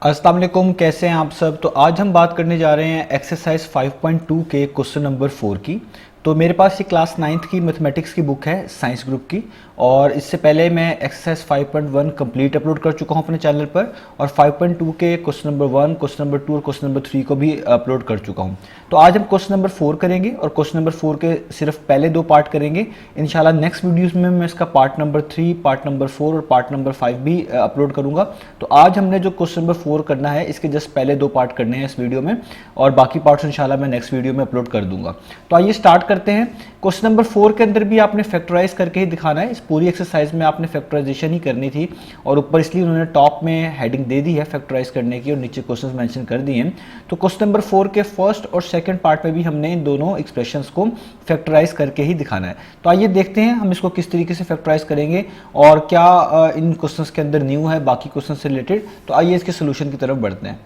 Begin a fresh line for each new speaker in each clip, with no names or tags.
अस्सलाम वालेकुम, कैसे हैं आप सब। तो आज हम बात करने जा रहे हैं एक्सरसाइज 5.2 के क्वेश्चन नंबर 4 की। तो मेरे पास ये क्लास 9th की मैथमेटिक्स की बुक है साइंस ग्रुप की, और इससे पहले मैं एक्सरसाइज 5.1 कंप्लीट अपलोड कर चुका हूँ अपने चैनल पर, और 5.2 के क्वेश्चन नंबर 1, क्वेश्चन नंबर 2 और क्वेश्चन नंबर 3 को भी अपलोड कर चुका हूँ। तो आज हम क्वेश्चन नंबर 4 करेंगे, और क्वेश्चन नंबर 4 के सिर्फ पहले 2 पार्ट करेंगे। इंशाल्लाह नेक्स्ट वीडियोस में मैं इसका पार्ट नंबर 3, पार्ट नंबर 4 और पार्ट नंबर 5 भी अपलोड करूँगा। तो आज हमने जो क्वेश्चन नंबर 4 करना है, इसके जस्ट पहले 2 पार्ट करने हैं इस वीडियो में, और बाकी पार्ट्स इंशाल्लाह मैं नेक्स्ट वीडियो में अपलोड कर दूंगा। तो आइए स्टार्ट करते हैं। क्वेश्चन नंबर 4 के अंदर भी आपने फैक्टराइज करके ही दिखाना है। इस पूरी एक्सरसाइज में आपने फैक्टराइजेशन ही करनी थी, और ऊपर इसलिए उन्होंने टॉप में हेडिंग दे दी है फैक्टराइज करने की, और नीचे क्वेश्चंस मेंशन कर दिए हैं। तो क्वेश्चन नंबर 4 के फर्स्ट और सेकंड पार्ट में भी हमने इन दोनों एक्सप्रेशंस को फैक्टराइज करके ही दिखाना है। तो आइए देखते हैं हम इसको किस तरीके से फैक्टराइज करेंगे, और क्या इन क्वेश्चंस के अंदर न्यू है बाकी क्वेश्चन से रिलेटेड। तो आइए इसके सोल्यूशन की तरफ बढ़ते हैं।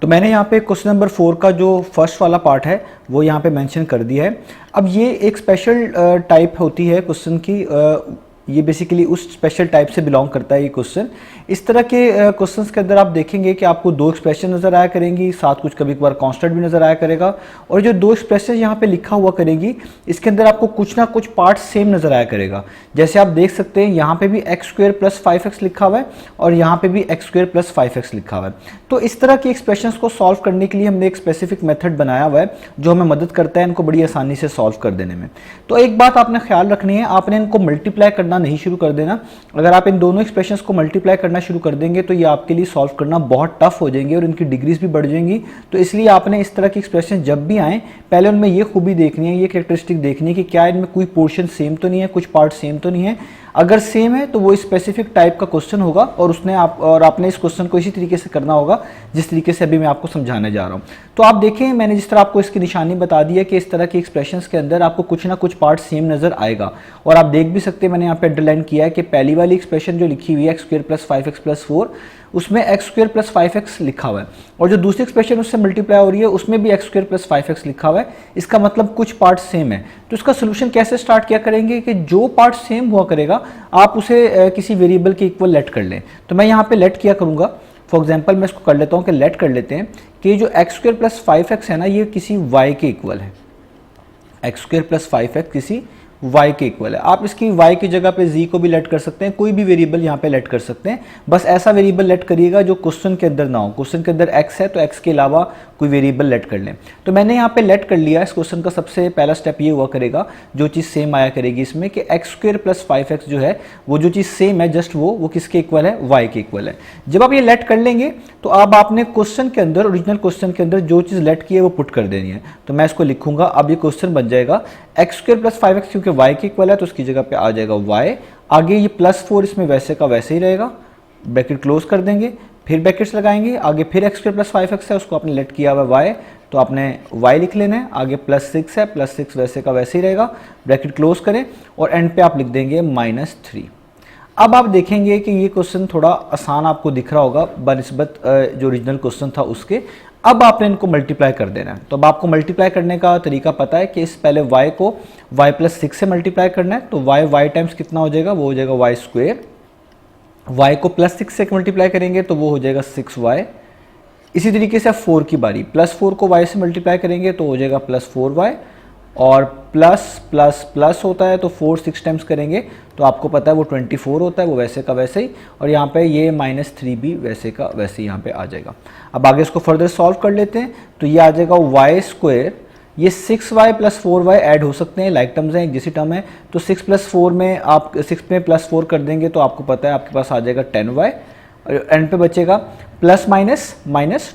तो मैंने यहाँ पे क्वेश्चन नंबर 4 का जो फर्स्ट वाला पार्ट है वो यहाँ पे मेंशन कर दिया है। अब ये एक स्पेशल टाइप होती है क्वेश्चन की, ये बेसिकली उस स्पेशल टाइप से बिलोंग करता है ये क्वेश्चन। इस तरह के क्वेश्चंस के अंदर आप देखेंगे कि आपको 2 एक्सप्रेशन नज़र आया करेंगी, साथ कुछ कभी कभार कांस्टेंट भी नज़र आया करेगा, और जो 2 एक्सप्रेशन यहाँ पे लिखा हुआ करेगी इसके अंदर आपको कुछ ना कुछ पार्ट सेम नज़र आया करेगा। जैसे आप देख सकते हैं यहाँ पे भी x² + 5x लिखा हुआ है, और यहाँ पे भी x² + 5x लिखा हुआ है। तो इस तरह की एक्सप्रेशंस को सॉल्व करने के लिए हमने एक स्पेसिफिक मेथड बनाया हुआ है जो हमें मदद करता है इनको बड़ी आसानी से सॉल्व कर देने में। तो एक बात आपने ख्याल रखनी है, आपने इनको मल्टीप्लाई करना नहीं शुरू कर देना। अगर आप इन दोनों एक्सप्रेशंस को मल्टीप्लाई करना शुरू कर देंगे तो ये आपके लिए सॉल्व करना बहुत टफ हो जाएंगे, और इनकी डिग्रीज भी बढ़ जाएंगी। तो इसलिए आपने इस तरह की एक्सप्रेशन जब भी आए, पहले उनमें ये खूबी देखनी है, ये कैरेक्टरिस्टिक देखनी है कि क्या इनमें कोई पोर्शन सेम तो नहीं है, कुछ पार्ट सेम तो नहीं है। अगर सेम है तो वो स्पेसिफिक टाइप का क्वेश्चन होगा, और आपने इस क्वेश्चन को इसी तरीके से करना होगा जिस तरीके से अभी मैं आपको समझाने जा रहा हूँ। तो आप देखें, मैंने जिस तरह आपको इसकी निशानी बता दी है कि इस तरह की एक्सप्रेशंस के अंदर आपको कुछ ना कुछ पार्ट सेम नजर आएगा। और आप देख भी सकते हैं, मैंने यहाँ पे अंडरलाइन किया है कि पहली वाली एक्सप्रेशन जो लिखी हुई है x² + 5x + 4, उसमें x² + 5x लिखा हुआ है, और जो दूसरी एक्सप्रेशन उससे मल्टीप्लाई हो रही है उसमें भी x² + 5x लिखा हुआ है। इसका मतलब कुछ पार्ट सेम है। तो इसका सोल्यूशन कैसे स्टार्ट किया करेंगे कि जो पार्ट सेम हुआ करेगा आप उसे किसी वेरिएबल के इक्वल लेट कर लें। तो मैं यहाँ पे लेट किया करूँगा। फॉर एग्जाम्पल मैं इसको कर लेता हूँ कि लेट कर लेते हैं कि जो x² + 5x है ना, ये किसी y के इक्वल है। x² + 5x किसी y के इक्वल है। आप इसकी y की जगह पे z को भी लेट कर सकते हैं, कोई भी वेरिएबल यहाँ पे लेट कर सकते हैं। बस ऐसा वेरिएबल लेट करिएगा जो क्वेश्चन के अंदर ना हो। क्वेश्चन के अंदर x है तो x के अलावा कोई वेरिएबल लेट कर लें। तो मैंने यहाँ पे लेट कर लिया। इस क्वेश्चन का सबसे पहला स्टेप ये हुआ करेगा, जो चीज़ सेम आया करेगी इसमें कि x² + 5x जो है वो जो चीज़ सेम है जस्ट वो किसके इक्वल है, y के इक्वल है। जब आप ये लेट कर लेंगे तो अब आपने क्वेश्चन के अंदर, ओरिजिनल क्वेश्चन के अंदर जो चीज़ लेट की है वो पुट कर देनी है। तो मैं इसको लिखूंगा। अब ये क्वेश्चन बन जाएगा x² + 5x, क्योंकि y के इक्वल है तो उसकी जगह पे आ जाएगा y। आगे ये +4 इसमें वैसे का वैसे ही रहेगा, ब्रैकेट क्लोज कर देंगे, फिर ब्रैकेट्स लगाएंगे। आगे फिर x² + 5x है, उसको आपने लेट किया हुआ y, तो आपने y लिख लेना है। आगे +6 है, +6 वैसे का वैसे ही रहेगा, ब्रैकेट क्लोज करें, और एंड पे आप लिख देंगे -3। अब आप देखेंगे कि ये क्वेश्चन थोड़ा आसान आपको दिख रहा होगा बनिस्बत जो ओरिजिनल क्वेश्चन था उसके। अब आपने इनको मल्टीप्लाई कर देना है। तो अब आपको मल्टीप्लाई करने का तरीका पता है कि इस पहले y को y + 6 से मल्टीप्लाई करना है। तो y टाइम्स कितना हो जाएगा, वो हो जाएगा y²। y को +6 से मल्टीप्लाई करेंगे तो वो हो जाएगा 6y। इसी तरीके से 4 की बारी, +4 को y से मल्टीप्लाई करेंगे तो हो जाएगा +4y, और प्लस प्लस प्लस होता है तो 4 6 टाइम्स करेंगे तो आपको पता है वो 24 होता है, वो वैसे का वैसे ही। और यहाँ पे ये -3 भी वैसे का वैसे ही यहाँ पे आ जाएगा। अब आगे इसको फर्दर सॉल्व कर लेते हैं। तो ये आ जाएगा y², ये 6y + 4y ऐड हो सकते हैं, लाइक टर्म्स हैं, एक जैसी टर्म है। तो 6 + 4 में आप 6 में +4 कर देंगे तो आपको पता है आपके पास आ जाएगा 10y, और एंड पे बचेगा प्लस माइनस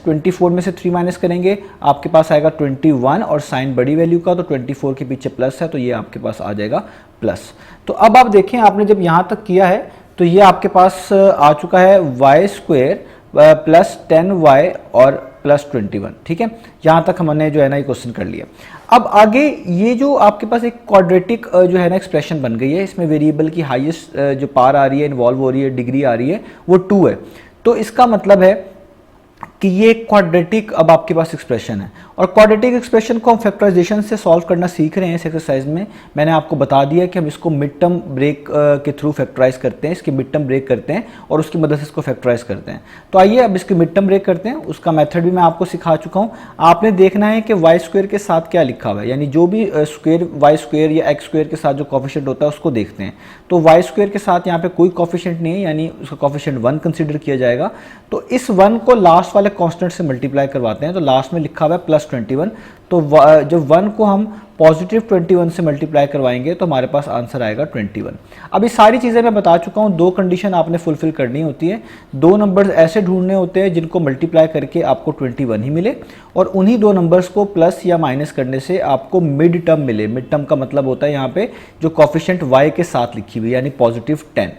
24 में से 3 माइनस करेंगे आपके पास आएगा 21, और साइन बड़ी वैल्यू का तो 24 के पीछे प्लस है तो ये आपके पास आ जाएगा प्लस। तो अब आप देखें, आपने जब यहाँ तक किया है तो ये आपके पास आ चुका है y² + 10y और +21। ठीक है, यहाँ तक हमने जो है ना ये क्वेश्चन कर लिया। अब आगे ये जो आपके पास एक क्वाड्रेटिक जो है ना एक्सप्रेशन बन गई है, इसमें वेरिएबल की हाईएस्ट जो पार आ रही है, इन्वॉल्व हो रही है, डिग्री आ रही है, वो 2 है। तो इसका मतलब है कि ये क्वाड्रेटिक अब आपके पास एक्सप्रेशन है, और क्वाड्रेटिक एक्सप्रेशन को हम फैक्टराइजेशन से सॉल्व करना सीख रहे हैं इस एक्सरसाइज में। मैंने आपको बता दिया कि हम इसको मिड टर्म ब्रेक के थ्रू फैक्टराइज करते हैं, इसकी मिड टर्म ब्रेक करते हैं और उसकी मदद से इसको फैक्टराइज करते हैं। तो आइए अब इसकी मिड टर्म ब्रेक करते हैं, उसका मेथड भी मैं आपको सिखा चुका हूँ। आपने देखना है कि वाई स्क्वायर के साथ क्या लिखा हुआ है, यानी जो भी स्क्वायर वाई स्क्वायर या एक्स स्क्वायर के साथ जो कॉफिशिएंट होता है उसको देखते हैं। तो वाई स्क्वायर के साथ यहाँ पे कोई कॉफिशिएंट नहीं है, यानी उसका कॉफिशिएंट 1 कंसिडर किया जाएगा। तो इस 1 को लास्ट वाले कांस्टेंट से मल्टीप्लाई करवाते हैं, तो लास्ट में लिखा हुआ है +21। तो जब 1 को हम पॉजिटिव 21 से मल्टीप्लाई करवाएंगे तो हमारे पास आंसर आएगा 21। अब ये सारी चीज़ें मैं बता चुका हूँ, 2 कंडीशन आपने फुलफिल करनी होती है। 2 नंबर्स ऐसे ढूंढने होते हैं जिनको मल्टीप्लाई करके आपको 21 ही मिले, और उन्हीं 2 नंबर्स को प्लस या माइनस करने से आपको मिड टर्म मिले। मिड टर्म का मतलब होता है यहाँ पे जो कॉफिशिएंट y के साथ लिखी हुई, यानी +10।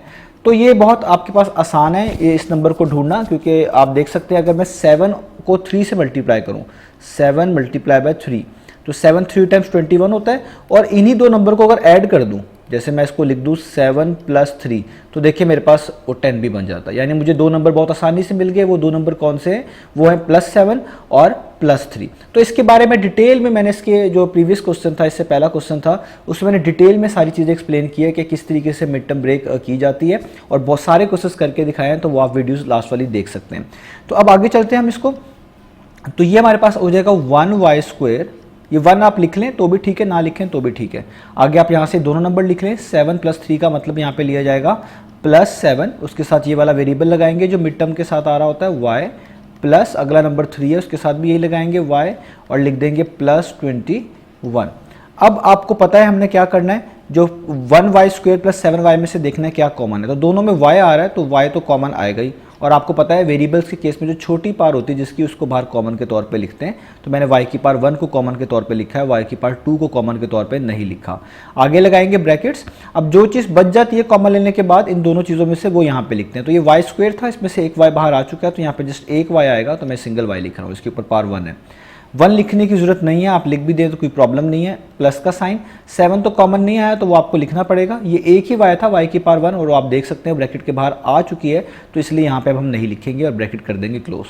तो ये बहुत आपके पास आसान है ये इस नंबर को ढूंढना, क्योंकि आप देख सकते हैं अगर मैं 7 को 3 से मल्टीप्लाई करूं, 7 × 3, तो 7 3 टाइम्स 21 होता है। और इन्हीं 2 नंबर को अगर ऐड कर दूं, जैसे मैं इसको लिख दूं 7 + 3, तो देखिए मेरे पास वो 10 भी बन जाता है। यानी मुझे 2 नंबर बहुत आसानी से मिल गए। वो 2 नंबर कौन से हैं? वो है +7 और +3। तो इसके बारे में डिटेल में मैंने इसके जो प्रीवियस क्वेश्चन था, इससे पहला क्वेश्चन था, उसमें मैंने डिटेल में सारी चीज़ें एक्सप्लेन की है कि किस तरीके से मिड टर्म ब्रेक की जाती है, और बहुत सारे क्वेश्चन करके दिखाए हैं, तो वो आप वीडियोज़ लास्ट वाली देख सकते हैं। तो अब आगे चलते हैं हम इसको। तो ये हमारे पास हो जाएगा 1y²। ये 1 आप लिख लें तो भी ठीक है, ना लिखें तो भी ठीक है। आगे आप यहाँ से दोनों नंबर लिख लें। 7 + 3 का मतलब यहाँ पे लिया जाएगा +7, उसके साथ ये वाला वेरिएबल लगाएंगे जो मिड टर्म के साथ आ रहा होता है y, प्लस अगला नंबर 3 है उसके साथ भी यही लगाएंगे y, और लिख देंगे +21। अब आपको पता है हमने क्या करना है, जो 1y² + 7y में से देखना है क्या कॉमन है। तो दोनों में y आ रहा है तो y तो कॉमन आएगा ही, और आपको पता है वेरिएबल्स के केस में जो छोटी पार होती है जिसकी, उसको बाहर कॉमन के तौर पे लिखते हैं। तो मैंने y⁴ को कॉमन के तौर पे लिखा है, y⁴2 को कॉमन के तौर पे नहीं लिखा। आगे लगाएंगे ब्रैकेट्स। अब जो चीज़ बच जाती है कॉमन लेने के बाद इन दोनों चीज़ों में से, वो यहाँ पे लिखते हैं। तो ये y² था, इसमें से एक y बाहर आ चुका है, तो यहाँ पे जस्ट एक y आएगा, तो मैं सिंगल y लिख रहा हूँ। इसके ऊपर पार 1 है। 1 लिखने की जरूरत नहीं है, आप लिख भी दें तो कोई प्रॉब्लम नहीं है। प्लस का साइन, 7 तो कॉमन नहीं आया तो वो आपको लिखना पड़ेगा। ये एक ही y था, y⁴1, और आप देख सकते हैं ब्रैकेट के बाहर आ चुकी है, तो इसलिए यहाँ पे अब हम नहीं लिखेंगे और ब्रैकेट कर देंगे क्लोज।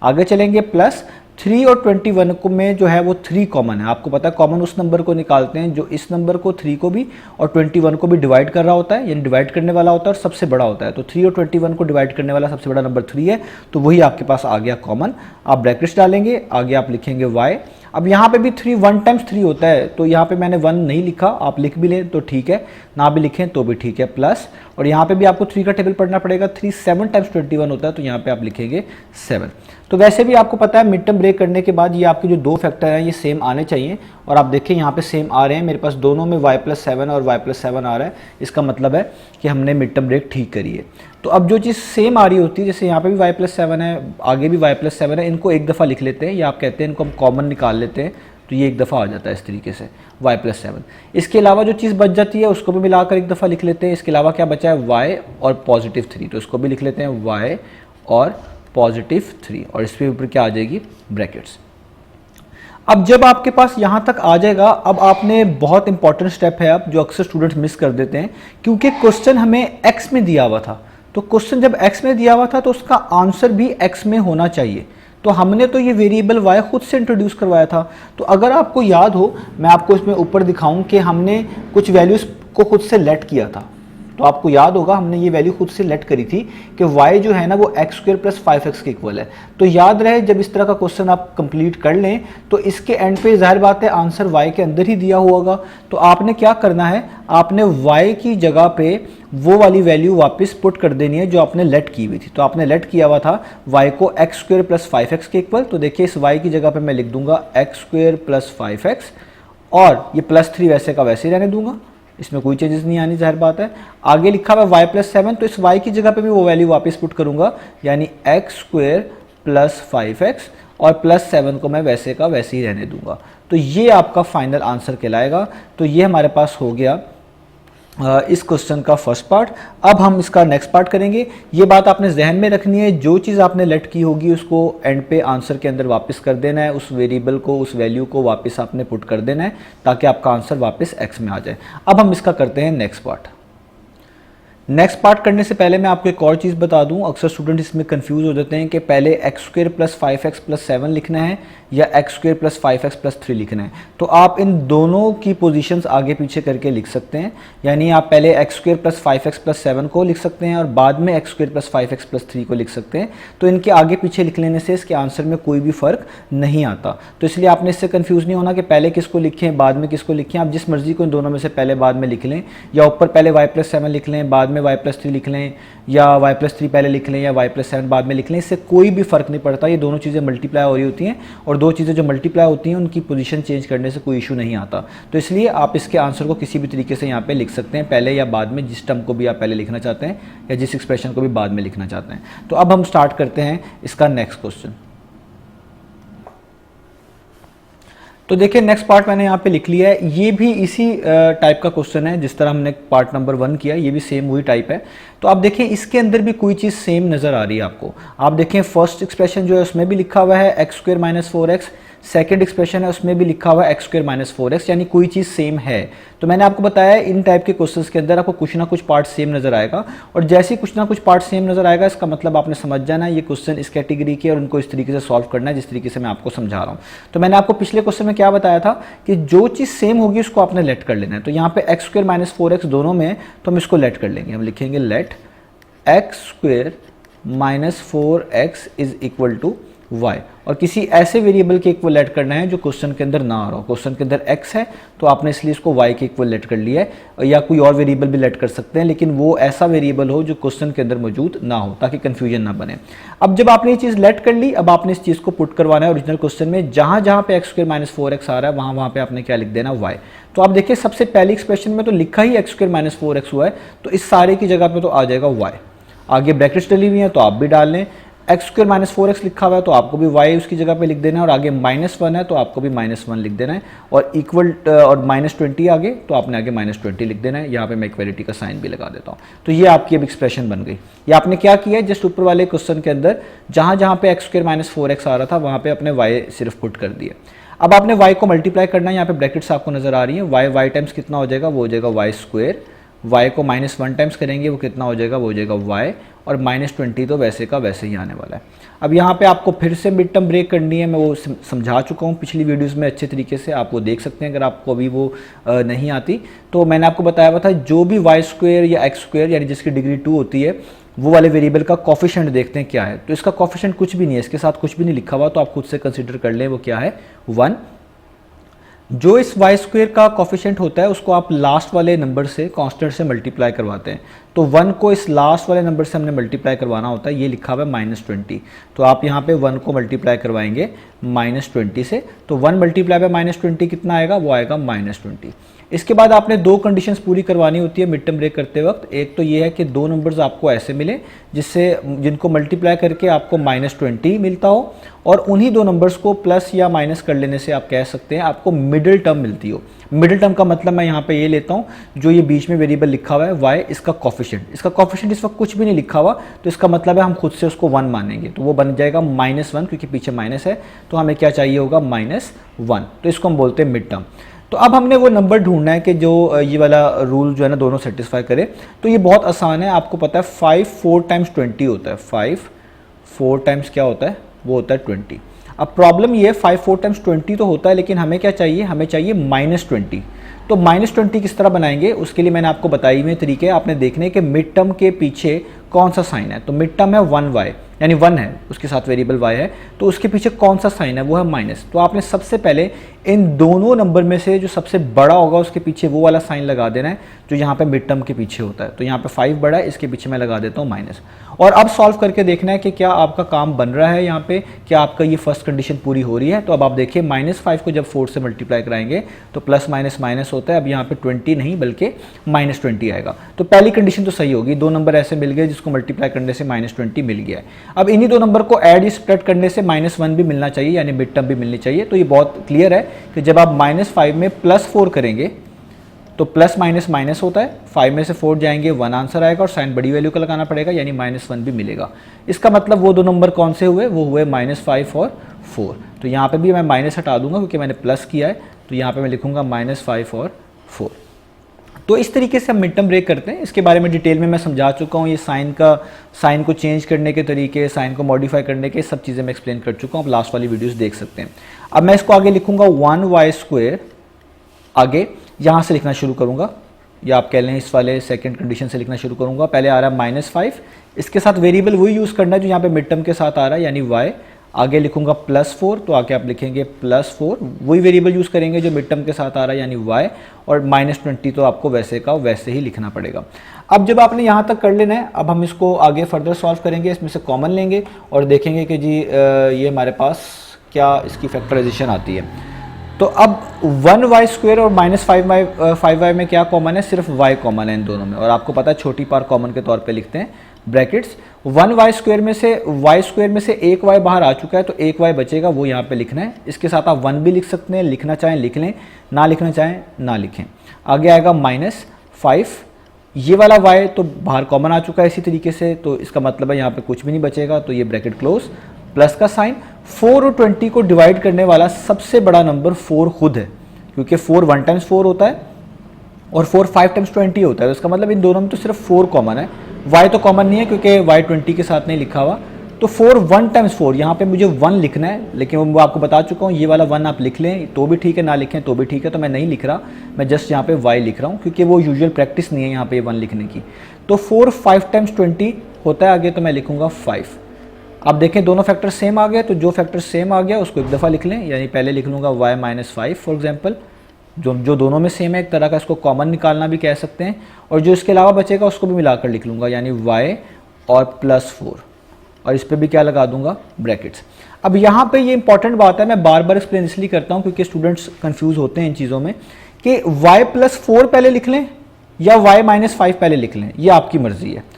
आगे चलेंगे +3 और 21 को में जो है वो 3 कॉमन है। आपको पता है कॉमन उस नंबर को निकालते हैं जो इस नंबर को 3 को भी और 21 को भी डिवाइड कर रहा होता है, यानी डिवाइड करने वाला होता है और सबसे बड़ा होता है। तो 3 और 21 को डिवाइड करने वाला सबसे बड़ा नंबर 3 है, तो वही आपके पास आ गया कॉमन। आप ब्रैकेट्स डालेंगे, आगे आप लिखेंगे y। अब यहाँ पे भी 3 1 × 3 होता है, तो यहाँ पे मैंने 1 नहीं लिखा, आप लिख भी लें तो ठीक है, ना भी लिखें तो भी ठीक है, प्लस। और यहाँ पे भी आपको 3 का टेबल पढ़ना पड़ेगा। 3 7 × 21 होता है, तो यहाँ पे आप लिखेंगे 7। तो वैसे भी आपको पता है मिड टर्म ब्रेक करने के बाद ये आपके जो 2 फैक्टर हैं ये सेम आने चाहिए, और आप देखें यहाँ पे सेम आ रहे हैं। मेरे पास दोनों में y+7 और y+7 आ रहा है, इसका मतलब है कि हमने मिड टर्म ब्रेक ठीक करी है। तो अब जो चीज़ सेम आ रही होती है, जैसे यहाँ पे भी y+7 है, आगे भी y+7 है, इनको एक दफ़ा लिख लेते हैं, या आप कहते हैं इनको हम कॉमन निकाल लेते हैं, तो ये एक दफ़ा आ जाता है इस तरीके से y+7। इसके अलावा जो चीज़ बच जाती है उसको भी मिलाकर एक दफ़ा लिख लेते हैं। इसके अलावा क्या बचा है, y और +3, तो इसको भी लिख लेते हैं y और +3, और इसके ऊपर क्या आ जाएगी, ब्रैकेट्स। अब जब आपके पास यहाँ तक आ जाएगा, अब आपने बहुत इंपॉर्टेंट स्टेप है अब जो अक्सर स्टूडेंट्स मिस कर देते हैं, क्योंकि क्वेश्चन हमें x में दिया हुआ था। तो क्वेश्चन जब x में दिया हुआ था तो उसका आंसर भी x में होना चाहिए। तो हमने तो ये वेरिएबल y खुद से इंट्रोड्यूस करवाया था। तो अगर आपको याद हो, मैं आपको इसमें ऊपर दिखाऊं कि हमने कुछ वैल्यूज़ को खुद से लेट किया था, तो आपको याद होगा हमने ये वैल्यू खुद से लेट करी थी कि y जो है ना वो x² + 5x के इक्वल है। तो याद रहे जब इस तरह का क्वेश्चन आप कंप्लीट कर लें तो इसके एंड पे जाहिर बात है आंसर y के अंदर ही दिया होगा। तो आपने क्या करना है, आपने y की जगह पे वो वाली वैल्यू वापस पुट कर देनी है जो आपने लेट की हुई थी। तो आपने लेट किया हुआ था y को x² + 5x के इक्वल, तो देखिए इस y की जगह पे मैं लिख दूंगा x² + 5x, और ये +3 वैसे का वैसे ही रहने दूंगा, इसमें कोई चेंजेस नहीं आनी, जाहिर बात है। आगे लिखा हुआ y+7, तो इस y की जगह पे भी वो वैल्यू वापस पुट करूंगा, यानी x² + 5x, और +7 को मैं वैसे का वैसे ही रहने दूंगा। तो ये आपका फाइनल आंसर कहलाएगा। तो ये हमारे पास हो गया इस क्वेश्चन का फर्स्ट पार्ट। अब हम इसका नेक्स्ट पार्ट करेंगे। ये बात आपने जहन में रखनी है, जो चीज़ आपने लेट की होगी उसको एंड पे आंसर के अंदर वापस कर देना है, उस वेरिएबल को, उस वैल्यू को वापस आपने पुट कर देना है ताकि आपका आंसर वापस x में आ जाए। अब हम इसका करते हैं नेक्स्ट पार्ट। नेक्स्ट पार्ट करने से पहले मैं आपको एक और चीज़ बता दूं, अक्सर स्टूडेंट इसमें कंफ्यूज हो जाते हैं कि पहले x square plus 5x plus 7 लिखना है या x square plus 5x plus 3 लिखना है। तो आप इन दोनों की पोजीशंस आगे पीछे करके लिख सकते हैं, यानी आप पहले x square plus 5x plus 7 को लिख सकते हैं और बाद में x square plus 5x plus 3 को लिख सकते हैं। तो इनके आगे पीछे लिख लेने से इसके आंसर में कोई भी फर्क नहीं आता। तो इसलिए आपने इससे कंफ्यूज नहीं होना कि पहले किसको लिखें बाद में किसको लिखें। आप जिस मर्जी को इन दोनों में से पहले बाद में लिख लें, या ऊपर पहले y प्लस 7 लिख लें बाद में y प्लस 3 लिख लें, या y प्लस 3 पहले लिख लें या y प्लस 7 बाद में लिख लें, इससे कोई भी फर्क नहीं पड़ता। ये दोनों चीज़ें मल्टीप्लाई हो रही होती हैं और दो चीज़ें जो मल्टीप्लाई होती हैं उनकी पोजीशन चेंज करने से कोई इशू नहीं आता। तो इसलिए आप इसके आंसर को किसी भी तरीके से यहाँ पे लिख सकते हैं, पहले या बाद में, जिस टर्म को भी आप पहले लिखना चाहते हैं या जिस एक्सप्रेशन को भी बाद में लिखना चाहते हैं। तो अब हम स्टार्ट करते हैं इसका नेक्स्ट क्वेश्चन। तो देखिए नेक्स्ट पार्ट मैंने यहाँ पे लिख लिया है, ये भी इसी टाइप का क्वेश्चन है जिस तरह हमने पार्ट नंबर 1 किया, ये भी सेम वही टाइप है। तो आप देखें इसके अंदर भी कोई चीज़ सेम नज़र आ रही है आपको। आप देखें फर्स्ट एक्सप्रेशन जो है उसमें भी लिखा हुआ है x square minus 4x, second expression है उसमें भी लिखा हुआ है एक्स स्क्वेयर माइनस 4x, यानी कोई चीज़ सेम है। तो मैंने आपको बताया इन टाइप के क्वेश्चंस के अंदर आपको कुछ ना कुछ पार्ट सेम नज़र आएगा, और जैसे ही कुछ ना कुछ पार्ट सेम नज़र आएगा इसका मतलब आपने समझ जाना है ये क्वेश्चन इस कैटेगरी के और उनको इस तरीके से सॉल्व करना है जिस तरीके से मैं आपको समझा रहा हूँ। तो मैंने आपको पिछले क्वेश्चन में क्या बताया था कि जो चीज़ सेम होगी उसको आपने लेट कर लेना है। तो यहाँ पे एक्स स्क्वेयर माइनस 4x दोनों में है तो हम इसको लेट कर लेंगे। हम लिखेंगे let x square minus 4x is equal to y, और किसी ऐसे वेरिएबल के इक्वल लेट करना है जो क्वेश्चन के अंदर ना आ रहा हो। क्वेश्चन के अंदर x है तो आपने इसलिए इसको y के इक्वल लेट कर लिया है, या कोई और वेरिएबल भी लेट कर सकते हैं लेकिन वो ऐसा वेरिएबल हो जो क्वेश्चन के अंदर मौजूद ना हो ताकि कंफ्यूजन ना बने। अब जब आपने ये चीज़ लेट कर ली, अब आपने इस चीज़ को पुट करवाना है ओरिजिनल क्वेश्चन में, जहाँ जहाँ पे एक्स स्क्वेयर माइनस 4x आ रहा है वहाँ पे आपने क्या लिख देना y। तो आप देखिए सबसे पहली एक्सप्रेशन में तो लिखा ही एक्स स्क्वेयर माइनस 4x हुआ है, तो इस सारे की जगह पे तो आ जाएगा y। आगे ब्रैकेट्स डली हुई हैं तो आप भी डाल लें, एक्स स्क्वेयर माइनस 4x लिखा हुआ है तो आपको भी y उसकी जगह पे लिख देना है, और आगे -1 है तो आपको भी -1 लिख देना है, और इक्वल और -20 आगे तो आपने आगे -20 लिख देना है। यहाँ पे मैं इक्वलिटी का साइन भी लगा देता हूँ। तो ये आपकी अब एक्सप्रेशन बन गई। ये आपने क्या किया है, जस्ट ऊपर वाले क्वेश्चन के अंदर जहाँ जहाँ पे एक्स स्क्वेयर माइनस 4x आ रहा था वहाँ पे अपने y सिर्फ पुट कर दिया। अब आपने y को मल्टीप्लाई करना है, यहाँ पे ब्रैकेट्स आपको नजर आ रही है, y टाइम्स कितना हो जाएगा, वो हो जाएगा y स्क्वेयर, y को -1 टाइम्स करेंगे वो कितना हो जाएगा, वो हो जाएगा y, और -20 तो वैसे का वैसे ही आने वाला है। अब यहाँ पे आपको फिर से मिड टर्म ब्रेक करनी है, मैं वो समझा चुका हूँ पिछली वीडियोस में अच्छे तरीके से, आप वो देख सकते हैं अगर आपको अभी वो नहीं आती। तो मैंने आपको बताया हुआ था जो भी y स्क्वेयर या x स्क्वेयर यानी जिसकी डिग्री 2 होती है वो वाले वेरिएबल का कॉफिशेंट देखते हैं क्या है। तो इसका कॉफिशेंट कुछ भी नहीं है, इसके साथ कुछ भी नहीं लिखा हुआ, तो आप खुद से कंसिडर कर लें वो क्या है, 1। जो इस y स्क्वेयर का कॉफिशेंट होता है उसको आप लास्ट वाले नंबर से कांस्टेंट से मल्टीप्लाई करवाते हैं। तो 1 को इस लास्ट वाले नंबर से हमने मल्टीप्लाई करवाना होता है, ये लिखा हुआ है -20। तो आप यहाँ पे 1 को मल्टीप्लाई करवाएंगे -20 से, तो 1 मल्टीप्लाई बाय -20 कितना आएगा, वो आएगा -20। इसके बाद आपने दो कंडीशंस पूरी करवानी होती है मिड टर्म ब्रेक करते वक्त। एक तो ये है कि दो नंबर्स आपको ऐसे मिले जिनको मल्टीप्लाई करके आपको -20 मिलता हो, और उन्हीं दो नंबर्स को प्लस या माइनस कर लेने से आप कह सकते हैं आपको मिडिल टर्म मिलती हो। मिडिल टर्म का मतलब मैं यहाँ पे ये लेता हूँ जो ये बीच में वेरिएबल लिखा हुआ है y, इसका कॉफिशिएंट इस वक्त कुछ भी नहीं लिखा हुआ, तो इसका मतलब है हम खुद से उसको 1 मानेंगे, तो वो बन जाएगा -1 क्योंकि पीछे माइनस है, तो हमें क्या चाहिए होगा -1। तो इसको हम बोलते हैं मिड टर्म। तो अब हमने वो नंबर ढूंढना है कि जो ये वाला रूल जो है ना दोनों सेटिस्फाई करे। तो ये बहुत आसान है, आपको पता है 5 4 टाइम्स 20 होता है, 5 4 टाइम्स क्या होता है, वो होता है 20। अब प्रॉब्लम ये है 5 4 टाइम्स 20 तो होता है, लेकिन हमें क्या चाहिए, हमें चाहिए -20। तो -20 किस तरह बनाएंगे, उसके लिए मैंने आपको बताई हुए तरीके आपने देखने के मिड टर्म के पीछे कौन सा साइन है। तो मिड टर्म है 1y, यानी 1 है उसके साथ वेरिएबल y है, तो उसके पीछे कौन सा साइन है, वो है माइनस। तो आपने सबसे पहले इन दोनों नंबर में से जो सबसे बड़ा होगा उसके पीछे वो वाला साइन लगा देना है जो यहाँ पे मिड टर्म के पीछे होता है। तो यहाँ पे 5 बड़ा है, इसके पीछे मैं लगा देता हूँ माइनस। और अब सॉल्व करके देखना है कि क्या आपका काम बन रहा है, यहाँ पे क्या आपका ये फर्स्ट कंडीशन पूरी हो रही है। तो अब आप देखिए -5 को जब 4 से मल्टीप्लाई कराएंगे तो प्लस माइनस माइनस होता है, अब यहाँ पे 20 नहीं बल्कि -20 आएगा। तो पहली कंडीशन तो सही होगी, दो नंबर ऐसे मिल गए जिसको मल्टीप्लाई करने से -20 मिल गया है। अब इन्हीं दो नंबर को ऐड स्प्लिट करने से -1 भी मिलना चाहिए, यानी मिड टर्म भी मिलनी चाहिए। तो ये बहुत क्लियर है कि जब आप -5 में +4 करेंगे तो प्लस माइनस माइनस होता है, 5 में से 4 जाएंगे 1 आंसर आएगा, और साइन बड़ी वैल्यू का लगाना पड़ेगा यानी -1 भी मिलेगा। इसका मतलब वो दो नंबर कौन से हुए, वो हुए -5 और 4। तो यहाँ पे भी मैं माइनस हटा दूंगा क्योंकि मैंने प्लस किया है, तो यहाँ पे मैं लिखूंगा -5 और 4। तो इस तरीके से हम मिड टर्म ब्रेक करते हैं। इसके बारे में डिटेल में मैं समझा चुका हूँ। ये साइन को चेंज करने के तरीके, साइन को मॉडिफाई करने के, सब चीज़ें मैं एक्सप्लेन कर चुका हूँ। आप लास्ट वाली वीडियोस देख सकते हैं। अब मैं इसको आगे लिखूंगा 1y², आगे यहाँ से लिखना शुरू करूँगा, या आप कह लें इस वाले सेकंड कंडीशन से लिखना शुरू करूँगा। पहले आ रहा है -5, इसके साथ वेरिएबल वही यूज़ करना है जो यहाँ पे मिड टर्म के साथ आ रहा है, यानी y। आगे लिखूंगा +4, तो आगे आप लिखेंगे +4, वही वेरिएबल यूज़ करेंगे जो मिड टर्म के साथ आ रहा है यानी y, और -20 तो आपको वैसे का वैसे ही लिखना पड़ेगा। अब जब आपने यहाँ तक कर लेना है, अब हम इसको आगे फर्दर सॉल्व करेंगे, इसमें से कॉमन लेंगे और देखेंगे कि जी ये हमारे पास क्या इसकी फैक्टराइजेशन आती है। तो अब 1y² और -5y में क्या कॉमन है, सिर्फ y कॉमन है इन दोनों में, और आपको पता है छोटी पार कॉमन के तौर पे लिखते हैं ब्रैकेट्स। 1y² में से y² में से एक y बाहर आ चुका है, तो एक y बचेगा, वो यहाँ पे लिखना है। इसके साथ आप 1 भी लिख सकते हैं, लिखना चाहें लिख लें, ना लिखना चाहें ना लिखें। आगे आएगा -5, ये वाला y तो बाहर कॉमन आ चुका है इसी तरीके से, तो इसका मतलब है यहाँ पे कुछ भी नहीं बचेगा, तो ये ब्रैकेट क्लोज, प्लस का साइन। 4 और 20 को डिवाइड करने वाला सबसे बड़ा नंबर 4 खुद है, क्योंकि 4 1 टाइम्स 4 होता है और 4 5 टाइम्स 20 होता है, तो इसका मतलब इन दोनों में तो सिर्फ 4 कॉमन है, y तो कॉमन नहीं है क्योंकि y 20 के साथ नहीं लिखा हुआ। तो 4 1 टाइम्स 4, यहाँ पे मुझे 1 लिखना है, लेकिन वो आपको बता चुका हूँ, ये वाला 1 आप लिख लें तो भी ठीक है, ना लिखें तो भी ठीक है, तो मैं नहीं लिख रहा, मैं जस्ट यहाँ पे y लिख रहा हूँ क्योंकि वो यूजुअल प्रैक्टिस नहीं है यहाँ पे 1 लिखने की। तो 4 5 टाइम्स 20 होता है आगे, तो मैं लिखूंगा 5। अब देखें दोनों फैक्टर सेम आ गया, तो जो फैक्टर सेम आ गया उसको एक दफ़ा लिख लें, यानी पहले लिख लूँगा y -5 फॉर एग्जाम्पल, जो दोनों में सेम है, एक तरह का इसको कॉमन निकालना भी कह सकते हैं, और जो इसके अलावा बचेगा उसको भी मिलाकर लिख लूँगा, यानी y और +4, और इस पर भी क्या लगा दूंगा, ब्रैकेट्स। अब यहाँ पे ये इंपॉर्टेंट बात है, मैं बार बार एक्सप्लेन इसलिए करता हूँ क्योंकि स्टूडेंट्स कंफ्यूज होते हैं इन चीज़ों में, कि y +4 पहले लिख लें या y -5 पहले लिख लें, ये आपकी मर्जी है।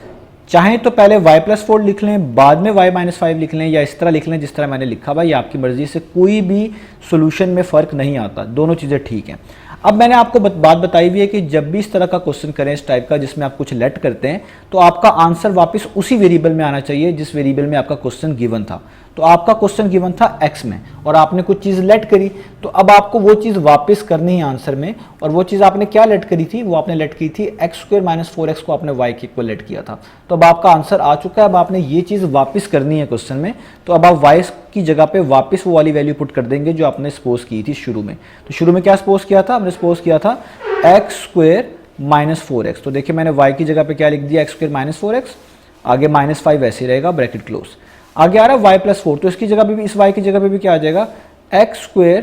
चाहें तो पहले y +4 लिख लें, बाद में y -5 लिख लें, या इस तरह लिख लें जिस तरह मैंने लिखा हुआ, ये आपकी मर्जी से, कोई भी सोल्यूशन में फ़र्क नहीं आता, दोनों चीज़ें ठीक हैं। अब मैंने आपको बात बताई हुई है कि जब भी इस तरह का क्वेश्चन करें इस टाइप का जिसमें आप कुछ लेट करते हैं, तो आपका आंसर वापस उसी वेरिएबल में आना चाहिए जिस वेरिएबल में आपका क्वेश्चन गिवन था। तो आपका क्वेश्चन गिवन था x में और आपने कुछ चीज़ लेट करी, तो अब आपको वो चीज़ वापस करनी है आंसर में, और वो चीज़ आपने क्या लेट करी थी, वो आपने लेट की थी x² - 4x को आपने y के इक्वल लेट किया था। तो अब आपका आंसर आ चुका है, अब आपने ये चीज़ वापस करनी है क्वेश्चन में, तो अब आप y की जगह पे वापस वो वाली वैल्यू पुट कर देंगे जो आपने सपोज की थी शुरू में। तो शुरू में क्या सपोज किया था, हमने सपोज किया था x² - 4x, तो देखिए मैंने y की जगह पे क्या लिख दिया, x² - 4x, आगे -5 वैसे ही रहेगा, ब्रैकेट क्लोज। आगे आ रहा है y +4, तो इसकी जगह पे भी, इस y की जगह पे भी क्या आ जाएगा, x²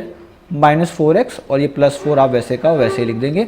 - 4x, और ये +4 आप वैसे का वैसे ही लिख देंगे।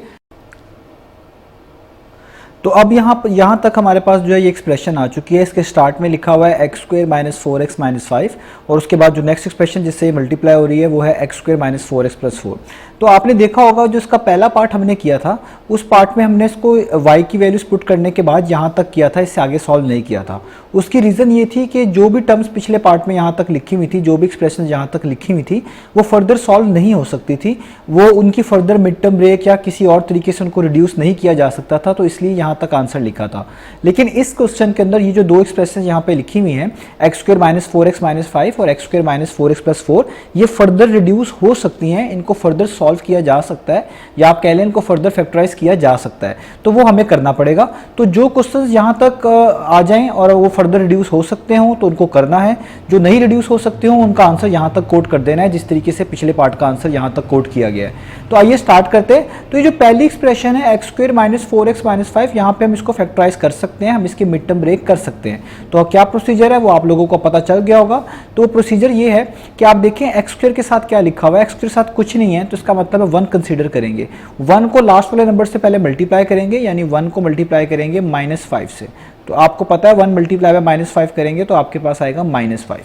तो अब यहाँ तक हमारे पास जो है ये एक्सप्रेशन आ चुकी है। इसके स्टार्ट में लिखा हुआ है x² - 4x - 5, और उसके बाद जो नेक्स्ट एक्सप्रेशन जिससे मल्टीप्लाई हो रही है वो है x² - 4x + 4। तो आपने देखा होगा जो इसका पहला पार्ट हमने किया था, उस पार्ट में हमने इसको y की वैल्यूज पुट करने के बाद यहाँ तक किया था, इससे आगे सॉल्व नहीं किया था। उसकी रीज़न ये थी कि जो भी टर्म्स पिछले पार्ट में यहाँ तक लिखी हुई थी, जो भी एक्सप्रेशन यहाँ तक लिखी हुई थी, वो फर्दर सॉल्व नहीं हो सकती थी, वो उनकी फर्दर मिड टर्म ब्रेक या किसी और तरीके से उनको रिड्यूस नहीं किया जा सकता था, तो इसलिए यहाँ तक आंसर लिखा था। लेकिन इस क्वेश्चन के अंदर ये जो दो एक्सप्रेशन यहाँ पे लिखी हुई हैं, x² - 4x - 5 और x² - 4x + 4, ये फर्दर रिड्यूस हो सकती हैं, इनको फर्दर सॉल्व किया जा सकता है, या आप कह लें इनको फर्दर फैक्टराइज किया जा सकता है, तो वो हमें करना पड़ेगा। तो जो क्वेश्चंस यहाँ तक आ जाएं और वो फर्दर रिड्यूस हो सकते हों तो उनको करना है, जो नहीं रिड्यूस हो सकते हों उनका आंसर यहाँ तक कोट कर देना है, जिस तरीके से पिछले पार्ट का आंसर यहाँ तक कोट किया गया है। तो आइए स्टार्ट करते हैं। तो ये जो पहली एक्सप्रेशन है x² - 4x - 5, यहाँ पे हम इसको फैक्टराइज कर सकते हैं, हम इसके मिड टर्म ब्रेक कर सकते हैं। तो क्या प्रोसीजर है वो आप लोगों को पता चल गया होगा। तो प्रोसीजर ये है कि आप देखें x² के साथ क्या लिखा हुआ है, x² के साथ कुछ नहीं है, तो इसका मतलब है 1 कंसीडर करेंगे, 1 को लास्ट वाले नंबर से पहले मल्टीप्लाई करेंगे, यानी 1 को मल्टीप्लाई करेंगे -5 से। तो आपको पता है 1 मल्टीप्लाई बाय -5 करेंगे तो आपके पास आएगा -5।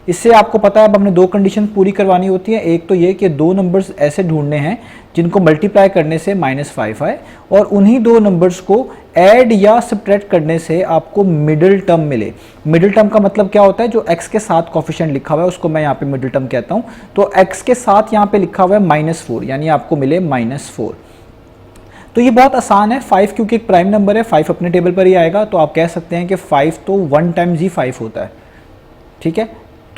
इससे आपको पता है अब हमने दो कंडीशन पूरी करवानी होती है। एक तो ये कि दो नंबर्स ऐसे ढूंढने हैं जिनको मल्टीप्लाई करने से -5 आए, और उन्हीं दो नंबर्स को ऐड या सब्ट्रैक्ट करने से आपको मिडिल टर्म मिले। मिडिल टर्म का मतलब क्या होता है, जो x के साथ कोफिशिएंट लिखा हुआ है उसको मैं यहाँ पे मिडिल टर्म कहता हूँ। तो x के साथ यहाँ पे लिखा हुआ है -4, यानी आपको मिले -4। तो ये बहुत आसान है, 5 क्योंकि एक प्राइम नंबर है, 5 अपने टेबल पर ही आएगा, तो आप कह सकते हैं कि 5 तो 1 टाइम्स ही 5 होता है, ठीक है।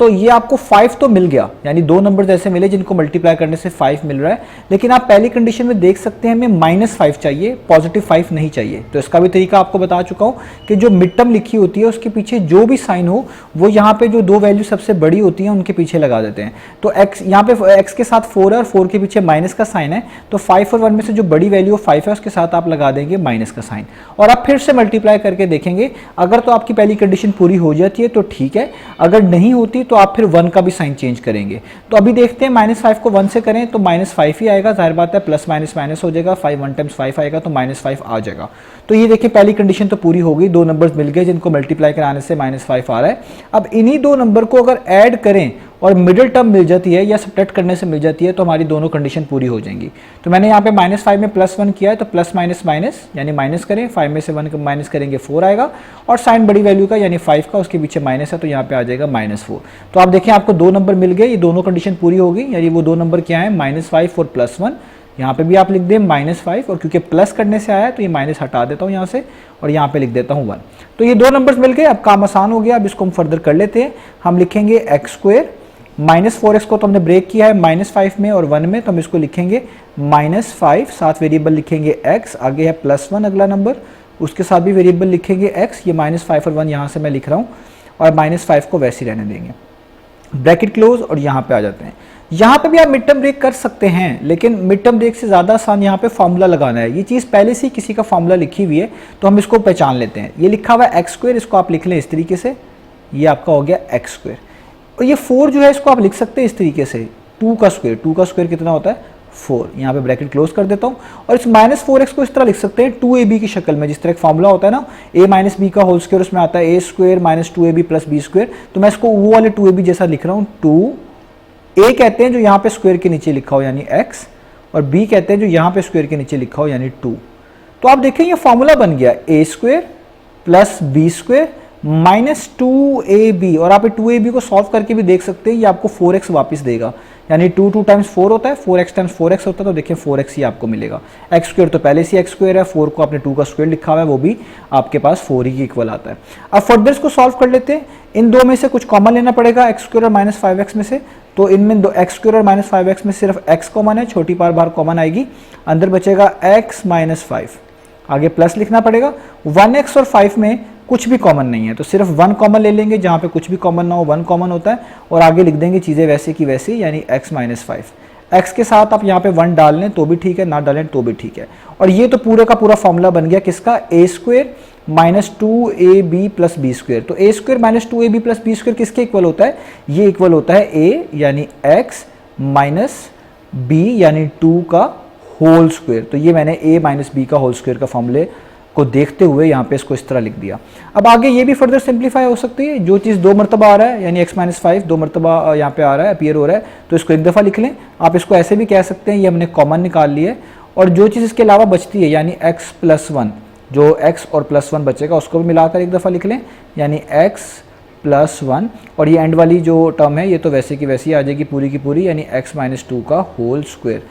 तो ये आपको 5 तो मिल गया, यानी 2 नंबर्स ऐसे मिले जिनको मल्टीप्लाई करने से 5 मिल रहा है, लेकिन आप पहली कंडीशन में देख सकते हैं हमें -5 चाहिए, +5 नहीं चाहिए। तो इसका भी तरीका आपको बता चुका हूं कि जो मिड टर्म लिखी होती है उसके पीछे जो भी साइन हो वो यहाँ पे जो 2 वैल्यू सबसे बड़ी होती हैं उनके पीछे लगा देते हैं। तो x यहाँ पे x के साथ 4 है और 4 के पीछे माइनस का साइन है, तो 5 और 1 में से जो बड़ी वैल्यू 5 है उसके साथ आप लगा देंगे माइनस का साइन, और आप फिर से मल्टीप्लाई करके देखेंगे। अगर तो आपकी पहली कंडीशन पूरी हो जाती है तो ठीक है, अगर नहीं होती तो आप फिर 1 का भी साइन चेंज करेंगे। तो अभी देखते हैं -5 को 1 से करें तो -5 ही आएगा, जाहिर बात है प्लस माइनस माइनस हो जाएगा, 5 1 टाइम्स 5 आएगा तो -5 आ जाएगा। तो ये देखिए पहली कंडीशन तो पूरी हो गई, 2 नंबर्स मिल गए जिनको मल्टीप्लाई कराने से -5 आ रहा है। अब इन्हीं 2 नंबर को अगर ऐड करें और मिडिल टर्म मिल जाती है या सब्ट्रैक्ट करने से मिल जाती है तो हमारी दोनों कंडीशन पूरी हो जाएंगी। तो मैंने यहाँ पे -5 में +1 किया है, तो प्लस माइनस माइनस यानी माइनस करें, 5 में से 1 माइनस करेंगे 4 आएगा, और साइन बड़ी वैल्यू का यानी 5 का उसके पीछे माइनस है तो यहाँ पे आ जाएगा -4। तो आप देखें आपको 2 नंबर मिल गए, ये दोनों कंडीशन पूरी होगी, यानी वो 2 नंबर क्या है -5 और +1। यहाँ पे भी आप लिख दें -5, और क्योंकि प्लस करने से आया है तो ये माइनस हटा देता हूँ यहाँ से और यहाँ पे लिख देता हूँ 1। तो ये 2 नंबर्स मिल गए, अब काम आसान हो गया। अब इसको हम फर्दर कर लेते हैं, हम लिखेंगे x² -4x को तो हमने ब्रेक किया है -5 में और 1 में, तो हम इसको लिखेंगे -5, साथ वेरिएबल लिखेंगे x, आगे है +1 अगला नंबर, उसके साथ भी वेरिएबल लिखेंगे x, ये -5 और 1 यहाँ से मैं लिख रहा हूँ, और -5 को वैसे ही रहने देंगे, ब्रैकेट क्लोज, और यहाँ पे आ जाते हैं। यहाँ पे भी आप मिड टर्म ब्रेक कर सकते हैं, लेकिन मिड टर्म ब्रेक से ज़्यादा आसान यहाँ पे फॉर्मूला लगाना है। ये चीज़ पहले से ही किसी का फॉर्मूला लिखी हुई है तो हम इसको पहचान लेते हैं। ये लिखा हुआ है x², इसको आप लिख लें इस तरीके से, ये आपका हो गया x²। और ये 4 जो है इसको आप लिख सकते हैं इस तरीके से, 2 का स्क्वायर कितना होता है 4, यहाँ पे ब्रैकेट क्लोज कर देता हूँ। और इस -4x को इस तरह लिख सकते हैं 2ab की शक्ल में, जिस तरह एक फॉर्मूला होता है ना a - b का होल स्क्वायर, उसमें आता है a² - 2ab + b²। तो मैं इसको वो वाले 2ab जैसा लिख रहा हूँ, 2a कहते हैं जो यहाँ पे स्क्वायर के नीचे लिखा हो यानी x, और b कहते हैं जो यहाँ पे स्क्वायर के नीचे लिखा हो यानी 2। तो आप देखें ये फॉर्मूला बन गया a² + b² -2ab, और आप 2ab को सॉल्व करके भी देख सकते हैं, ये आपको 4x वापस देगा, यानी 2 टाइम्स 4 होता है, 4x टाइम्स 4x होता है, तो देखिए 4x ही आपको मिलेगा। x² तो पहले से x² है, 4 को आपने 2 का स्क्वायर लिखा हुआ है, वो भी आपके पास 4 ही के इक्वल आता है। अब फर्दर इसको सॉल्व कर लेते हैं, इन दो में से कुछ कॉमन लेना पड़ेगा, x² और -5x में से। तो इनमें x² और -5x में सिर्फ x कॉमन है, छोटी पार बाहर कॉमन आएगी, अंदर बचेगा x - 5, आगे प्लस लिखना पड़ेगा। 1x और 5 में कुछ भी कॉमन नहीं है तो सिर्फ 1 कॉमन ले लेंगे, जहाँ पे कुछ भी कॉमन ना हो 1 कॉमन होता है, और आगे लिख देंगे चीज़ें वैसे की वैसी, यानी x - 5। x के साथ आप यहाँ पे 1 डाल लें तो भी ठीक है, ना डालें तो भी ठीक है। और ये तो पूरे का पूरा फॉर्मूला बन गया किसका, a² - 2ab + b²। तो a² - 2ab + b² किसके इक्वल होता है, ये इक्वल होता है a यानी x - b यानी 2 का होल स्क्वायर। तो ये मैंने a - b का होल स्क्वायर का फॉर्मूले को देखते हुए यहाँ पे इसको इस तरह लिख दिया। अब आगे ये भी फर्दर सिंप्लीफाई हो सकती है, जो चीज़ 2 मरतबा आ रहा है यानी x - 5 2 मरतबा यहाँ पे आ रहा है, अपीयर हो रहा है, तो इसको एक दफ़ा लिख लें। आप इसको ऐसे भी कह सकते हैं, ये हमने कॉमन निकाल लिया है, और जो चीज़ इसके अलावा बचती है यानी x + 1, जो x और +1 बचेगा उसको भी मिलाकर एक दफ़ा लिख लें, यानी x + 1, और ये एंड वाली जो टर्म है ये तो वैसे की वैसी आ जाएगी पूरी की पूरी, यानी x - 2 का होल स्क्वायर।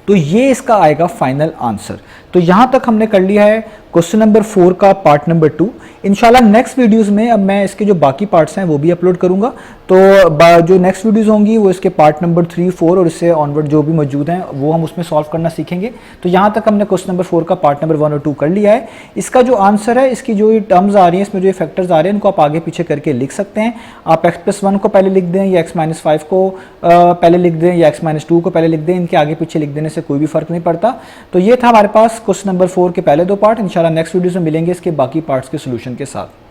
तो ये इसका आएगा फाइनल आंसर। तो यहाँ तक हमने कर लिया है क्वेश्चन नंबर 4 का पार्ट नंबर 2। इंशाल्लाह नेक्स्ट वीडियोस में अब मैं इसके जो बाकी पार्ट्स हैं वो भी अपलोड करूँगा, तो जो नेक्स्ट वीडियोस होंगी वो इसके पार्ट नंबर 3, 4 और इससे ऑनवर्ड जो भी मौजूद हैं वो हम उसमें सॉल्व करना सीखेंगे। तो यहाँ तक हमने क्वेश्चन नंबर 4 का पार्ट नंबर 1 और 2 कर लिया है। इसका जो आंसर है, इसकी जो ये टर्म्स आ रही हैं, इसमें जो ये फैक्टर्स आ रहे हैं, इनको आप आगे पीछे करके लिख सकते हैं। आप x + 1 को पहले लिख दें या x - 5 को पहले लिख दें या x - 2 को पहले लिख दें, इनके आगे पीछे लिख देने से कोई भी फर्क नहीं पड़ता। तो ये था हमारे पास क्वेश्चन नंबर 4 के पहले 2 पार्ट। इंशाल्लाह नेक्स्ट वीडियो में मिलेंगे इसके बाकी पार्ट्स के सोल्यूशन के साथ।